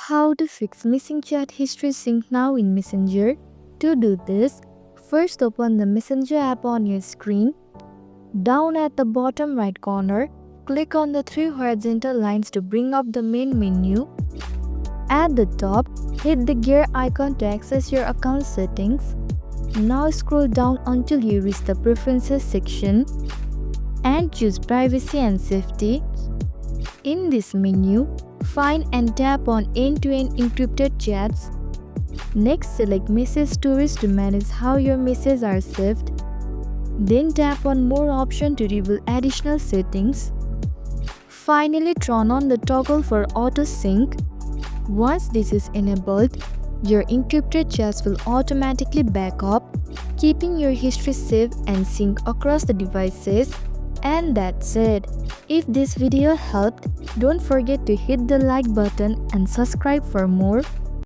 How to fix missing chat history sync now in Messenger. To do this, first open the Messenger app on your screen. Down at the bottom right corner, click on the three horizontal lines to bring up the main menu. At the top, hit the gear icon to access your account settings. Now scroll down until you reach the Preferences section and choose Privacy and Safety. In this menu, find and tap on End-to-End Encrypted Chats. Next, select Message Storage to manage how your messages are saved. Then tap on More option to reveal additional settings. Finally, turn on the toggle for auto sync. Once this is enabled, your encrypted chats will automatically back up, keeping your history safe and sync across the devices. And that's it. If this video helped, don't forget to hit the like button and subscribe for more.